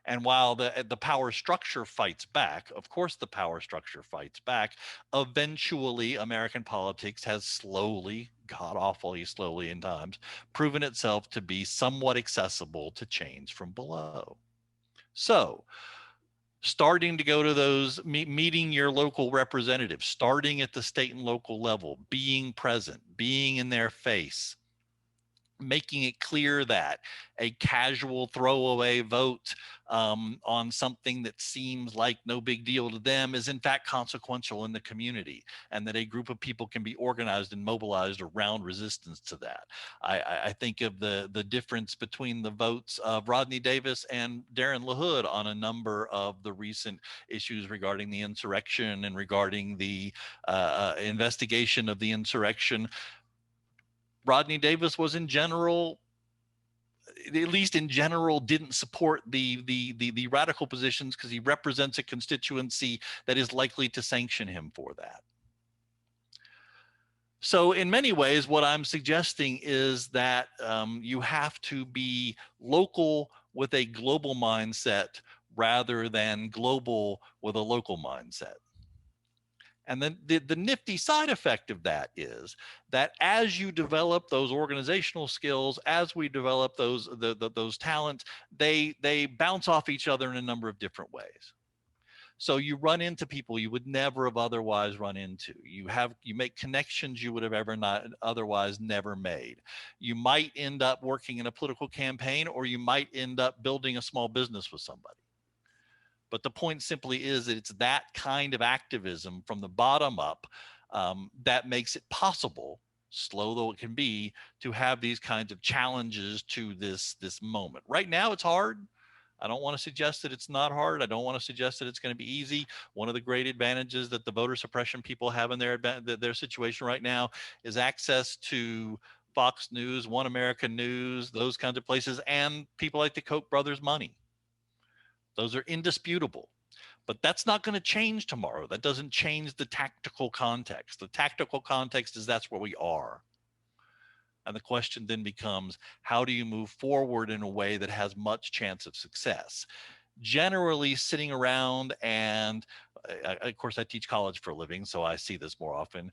And while the power structure fights back, of course the power structure fights back, eventually American politics has slowly, god awfully slowly in times, proven itself to be somewhat accessible to change from below. So starting to go to those, meeting your local representatives, starting at the state and local level, being present, being in their face, making it clear that a casual throwaway vote on something that seems like no big deal to them is in fact consequential in the community, and that a group of people can be organized and mobilized around resistance to that. I think of the difference between the votes of Rodney Davis and Darren LaHood on a number of the recent issues regarding the insurrection and regarding the investigation of the insurrection. Rodney Davis was in general, at least in general, didn't support the radical positions because he represents a constituency that is likely to sanction him for that. So in many ways, what I'm suggesting is that you have to be local with a global mindset rather than global with a local mindset. And then the nifty side effect of that is that as you develop those organizational skills, as we develop those those talents, they bounce off each other in a number of different ways. So you run into people you would never have otherwise run into. You make connections you would have ever not otherwise never made. You might end up working in a political campaign, or you might end up building a small business with somebody. But the point simply is that it's that kind of activism from the bottom up that makes it possible, slow though it can be, to have these kinds of challenges to this moment. Right now, it's hard. I don't want to suggest that it's not hard. I don't want to suggest that it's going to be easy. One of the great advantages that the voter suppression people have in their situation right now is access to Fox News, One American News, those kinds of places, and people like the Koch brothers' money. Those are indisputable, but that's not going to change tomorrow. That doesn't change the tactical context. The tactical context is that's where we are. And the question then becomes, how do you move forward in a way that has much chance of success? Generally sitting around and of course I teach college for a living, so I see this more often,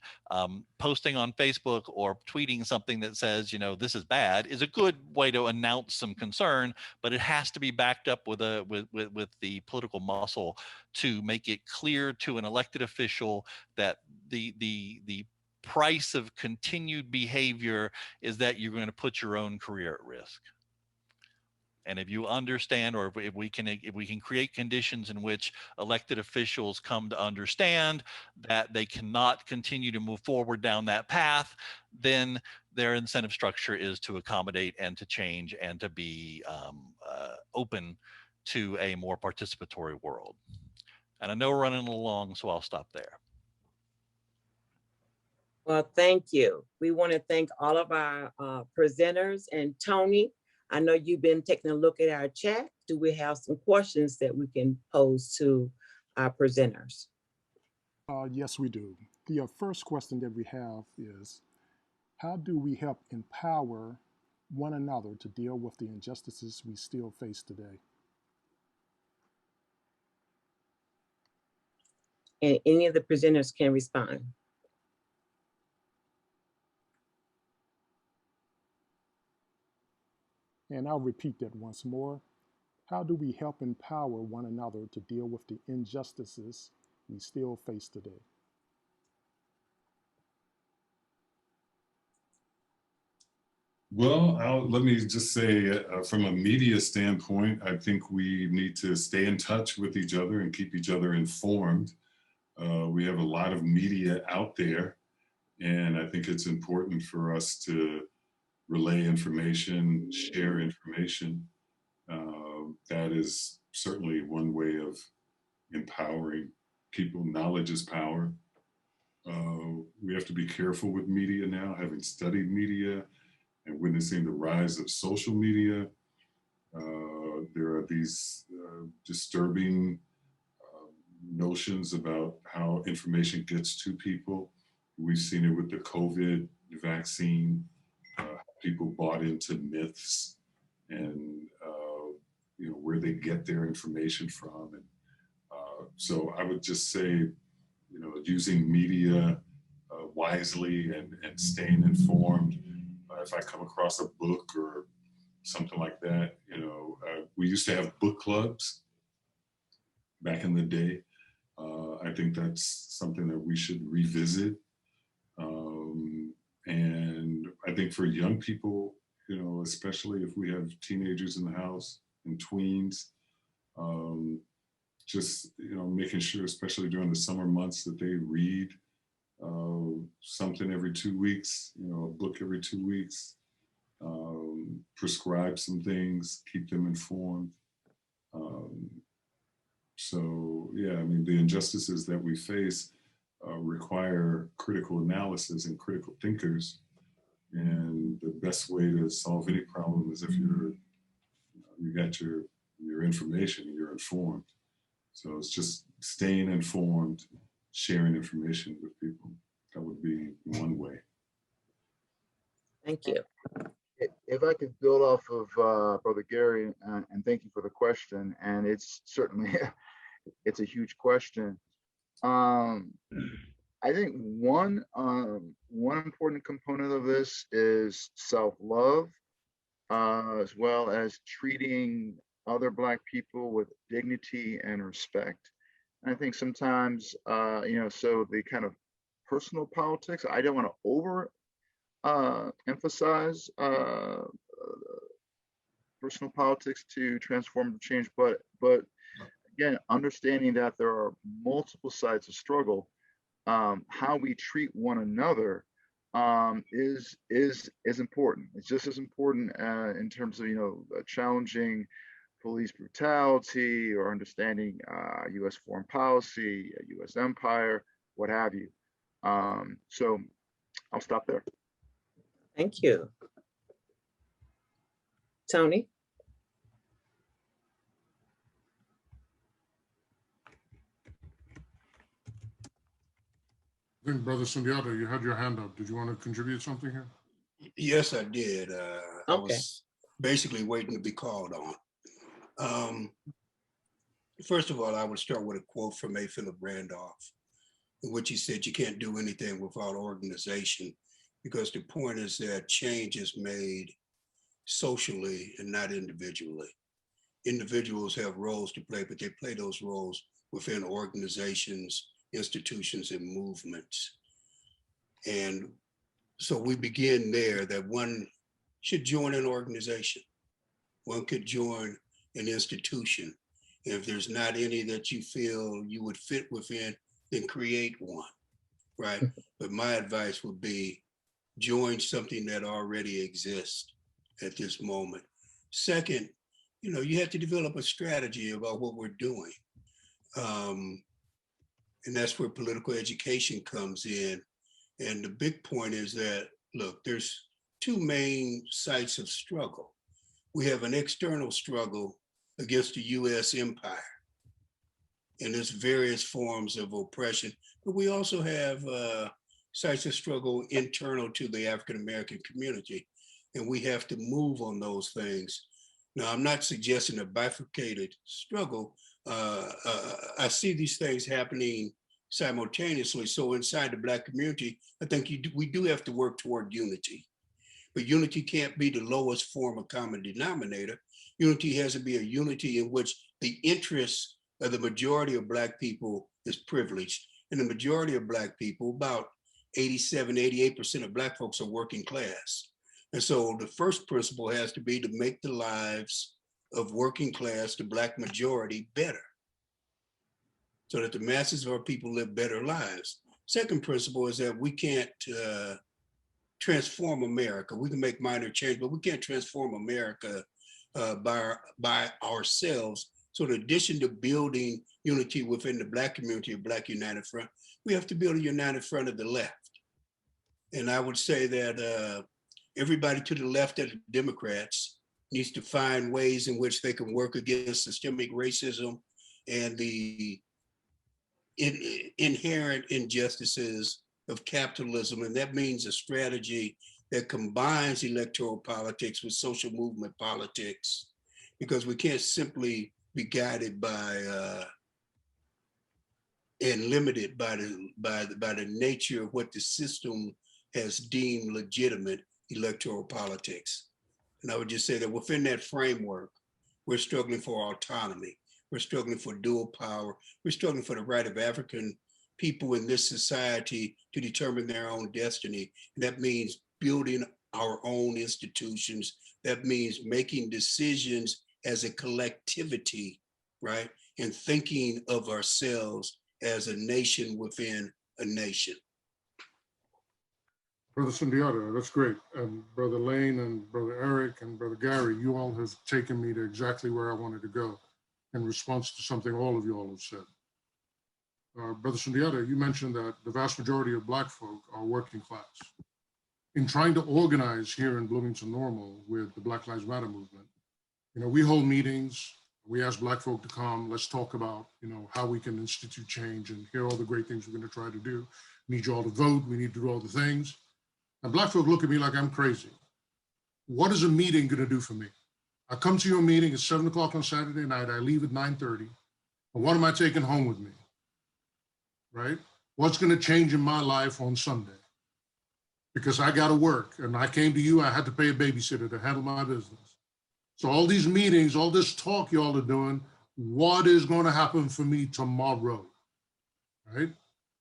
posting on Facebook or tweeting something that says, you know, this is bad, is a good way to announce some concern, but it has to be backed up with the political muscle to make it clear to an elected official that the price of continued behavior is that you're going to put your own career at risk. And if you understand, or if we can create conditions in which elected officials come to understand that they cannot continue to move forward down that path, then their incentive structure is to accommodate and to change and to be open to a more participatory world. And I know we're running a little long, so I'll stop there. Well, thank you. We want to thank all of our presenters. And Tony, I know you've been taking a look at our chat. Do we have some questions that we can pose to our presenters? Yes, we do. The first question that we have is, how do we help empower one another to deal with the injustices we still face today? And any of the presenters can respond. And I'll repeat that once more. How do we help empower one another to deal with the injustices we still face today? Well, let me just say, from a media standpoint, I think we need to stay in touch with each other and keep each other informed. We have a lot of media out there, and I think it's important for us to relay information, share information. That is certainly one way of empowering people. Knowledge is power. We have to be careful with media now, having studied media and witnessing the rise of social media. There are these disturbing notions about how information gets to people. We've seen it with the COVID vaccine. People bought into myths and where they get their information from. And so I would just say, using media wisely and staying informed. If I come across a book or something like that, we used to have book clubs back in the day. I think that's something that we should revisit. And I think for young people, especially if we have teenagers in the house and tweens, just, making sure, especially during the summer months, that they read something every 2 weeks, a book every 2 weeks, prescribe some things, keep them informed. So yeah, I mean, the injustices that we face require critical analysis and critical thinkers. And the best way to solve any problem is if you got your information, you're informed. So it's just staying informed, sharing information with people. That would be one way. Thank you. If I could build off of Brother Gary, and thank you for the question. And it's certainly, it's a huge question. I think one important component of this is self-love, as well as treating other Black people with dignity and respect. And I think sometimes, so the kind of personal politics, I don't want to over emphasize personal politics to transform the change, but again, understanding that there are multiple sides of struggle, how we treat one another is important. It's just as important in terms of challenging police brutality or understanding U.S. foreign policy, U.S. empire, what have you. So I'll stop there. Thank you. Tony? I think Brother Sundiata, you had your hand up. Did you want to contribute something here? Yes, I did. I Okay. was basically waiting to be called on. First of all, I would start with a quote from A. Philip Randolph, in which he said, "You can't do anything without organization, because the point is that change is made socially and not individually. Individuals have roles to play, but they play those roles within organizations, institutions, and movements. And so we begin there, that one should join an organization. One could join an institution. And if there's not any that you feel you would fit within, then create one, right? But my advice would be join something that already exists at this moment. Second, you have to develop a strategy about what we're doing. And that's where political education comes in. And the big point is that, look, there's two main sites of struggle. We have an external struggle against the US empire and its various forms of oppression, but we also have sites of struggle internal to the African-American community, and we have to move on those things. Now, I'm not suggesting a bifurcated struggle. I see these things happening simultaneously. So inside the Black community, I think we do have to work toward unity. But unity can't be the lowest form of common denominator. Unity has to be a unity in which the interests of the majority of Black people is privileged. And the majority of Black people, about 87, 88% of Black folks are working class. And so the first principle has to be to make the lives of working class, the Black majority, better, so that the masses of our people live better lives. Second principle is that we can't transform America. We can make minor change, but we can't transform America by ourselves. So in addition to building unity within the Black community of Black United Front, we have to build a united front of the left. And I would say that everybody to the left of the Democrats needs to find ways in which they can work against systemic racism and the inherent injustices of capitalism. And that means a strategy that combines electoral politics with social movement politics, because we can't simply be guided by and limited by the nature of what the system has deemed legitimate electoral politics. And I would just say that within that framework, we're struggling for autonomy. We're struggling for dual power. We're struggling for the right of African people in this society to determine their own destiny. And that means building our own institutions. That means making decisions as a collectivity, right? And thinking of ourselves as a nation within a nation. Brother Sundiata, that's great. And Brother Lane and Brother Eric and Brother Gary, you all have taken me to exactly where I wanted to go in response to something all of you all have said. Brother Sundiata, you mentioned that the vast majority of Black folk are working class. In trying to organize here in Bloomington Normal with the Black Lives Matter movement, we hold meetings, we ask Black folk to come, let's talk about, how we can institute change, and here are all the great things we're going to try to do. We need you all to vote, we need to do all the things. And Black folk look at me like I'm crazy. What is a meeting going to do for me? I come to your meeting at 7 o'clock on Saturday night, I leave at 9:30. And what am I taking home with me? Right? What's going to change in my life on Sunday? Because I got to work, and I came to you, I had to pay a babysitter to handle my business. So all these meetings, all this talk y'all are doing, what is going to happen for me tomorrow? Right?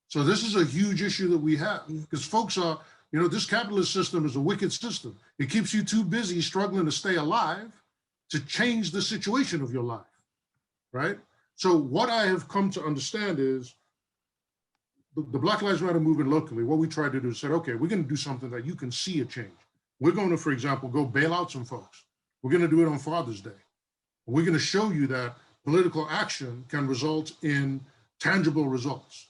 So this is a huge issue that we have, because folks are, this capitalist system is a wicked system. It keeps you too busy struggling to stay alive to change the situation of your life, right? So what I have come to understand is the Black Lives Matter movement locally, what we tried to do is said, okay, we're going to do something that you can see a change. We're going to, for example, go bail out some folks. We're going to do it on Father's Day. We're going to show you that political action can result in tangible results.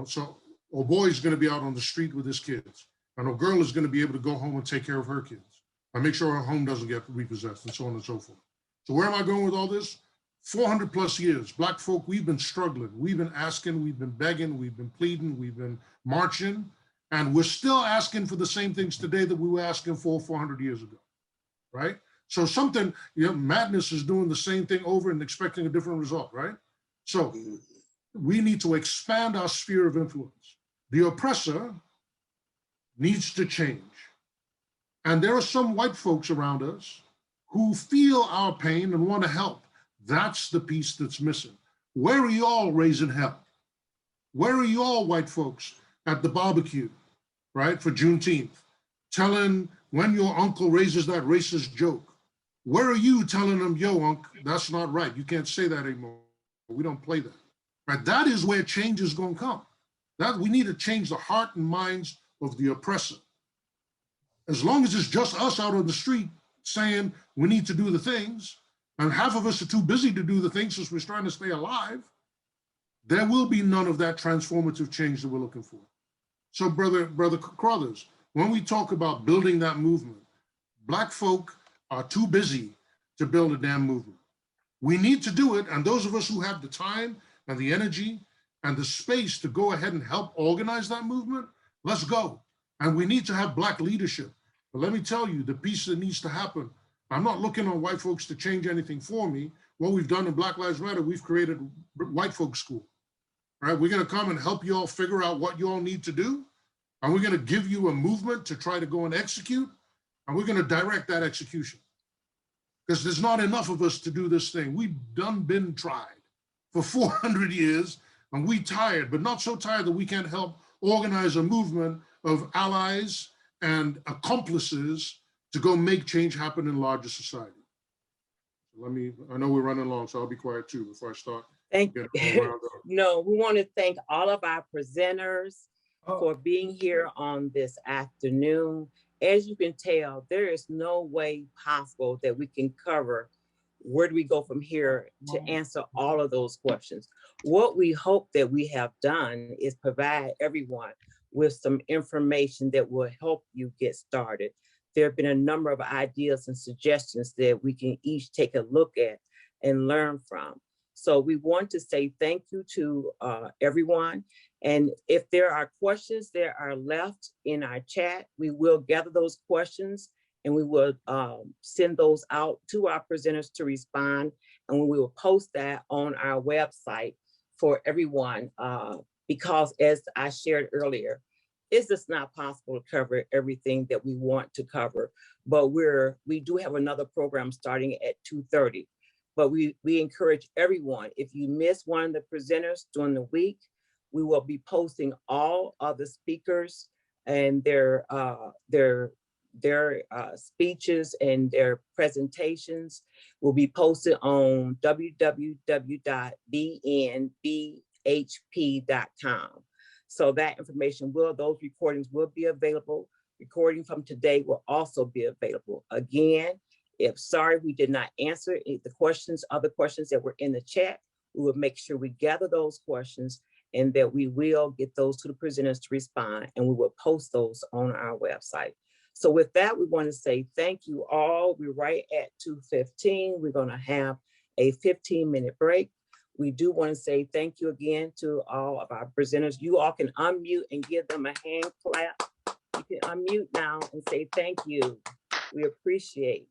So a boy is going to be out on the street with his kids, and a girl is going to be able to go home and take care of her kids and make sure her home doesn't get repossessed, and so on and so forth. So where am I going with all this? 400 plus years, Black folk, we've been struggling. We've been asking, we've been begging, we've been pleading, we've been marching, and we're still asking for the same things today that we were asking for 400 years ago, right? So something, madness is doing the same thing over and expecting a different result, right? So we need to expand our sphere of influence. The oppressor needs to change. And there are some white folks around us who feel our pain and want to help. That's the piece that's missing. Where are you all raising hell? Where are you all white folks at the barbecue, right, for Juneteenth, telling when your uncle raises that racist joke? Where are you telling them, yo, uncle, that's not right. You can't say that anymore. We don't play that. Right? That is where change is going to come. That we need to change the heart and minds of the oppressor. As long as it's just us out on the street saying we need to do the things, and half of us are too busy to do the things since we're trying to stay alive, there will be none of that transformative change that we're looking for. So Brother Crothers, when we talk about building that movement, Black folk are too busy to build a damn movement. We need to do it, and those of us who have the time and the energy and the space to go ahead and help organize that movement, let's go. And we need to have Black leadership. But let me tell you, the piece that needs to happen, I'm not looking on white folks to change anything for me. What we've done in Black Lives Matter, we've created white folks school, right? We're gonna come and help you all figure out what you all need to do. And we're gonna give you a movement to try to go and execute, and we're gonna direct that execution. because there's not enough of us to do this thing. We've been tried for 400 years, and we tired, but not so tired that we can't help organize a movement of allies and accomplices to go make change happen in larger society. I know we're running long, so I'll be quiet too before I start. Thank you. No, we want to thank all of our presenters for being here on this afternoon. As you can tell, there is no way possible that we can cover where do we go from here to answer all of those questions. What we hope that we have done is provide everyone with some information that will help you get started. There have been a number of ideas and suggestions that we can each take a look at and learn from. So we want to say thank you to everyone. And if there are questions that are left in our chat, we will gather those questions and we will send those out to our presenters to respond. And we will post that on our website for everyone, because as I shared earlier, it's just not possible to cover everything that we want to cover. But we do have another program starting at 2:30. But we encourage everyone, if you miss one of the presenters during the week, we will be posting all other speakers and their speeches and their presentations will be posted on www.bnbhp.com. So that information those recordings will be available. Recording from today will also be available. Again, sorry we did not answer other questions that were in the chat, we will make sure we gather those questions and that we will get those to the presenters to respond, and we will post those on our website. So with that, we want to say thank you all. We're right at 2:15. We're going to have a 15-minute break. We do want to say thank you again to all of our presenters. You all can unmute and give them a hand clap. You can unmute now and say thank you. We really appreciate.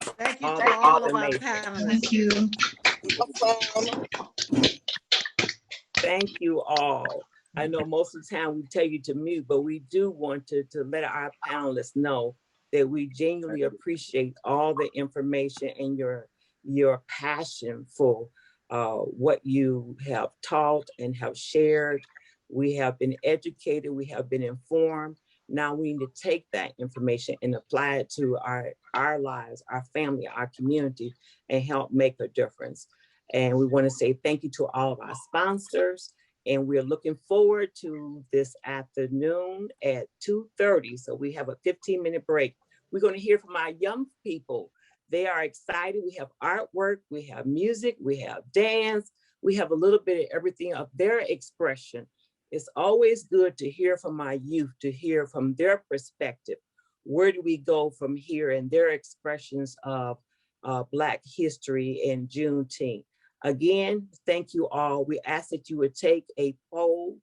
Thank you to all of our panelists. Thank you. Thank you all. I know most of the time we tell you to mute, but we do want to let our panelists know that we genuinely appreciate all the information and your passion for what you have taught and have shared. We have been educated, we have been informed. Now we need to take that information and apply it to our lives, our family, our community, and help make a difference. And we want to say thank you to all of our sponsors. And we're looking forward to this afternoon at 2:30. So we have a 15-minute break. We're going to hear from our young people. They are excited. We have artwork, we have music, we have dance, we have a little bit of everything of their expression. It's always good to hear from our youth, to hear from their perspective. Where do we go from here and their expressions of Black history and Juneteenth? Again, thank you all. We ask that you would take a poll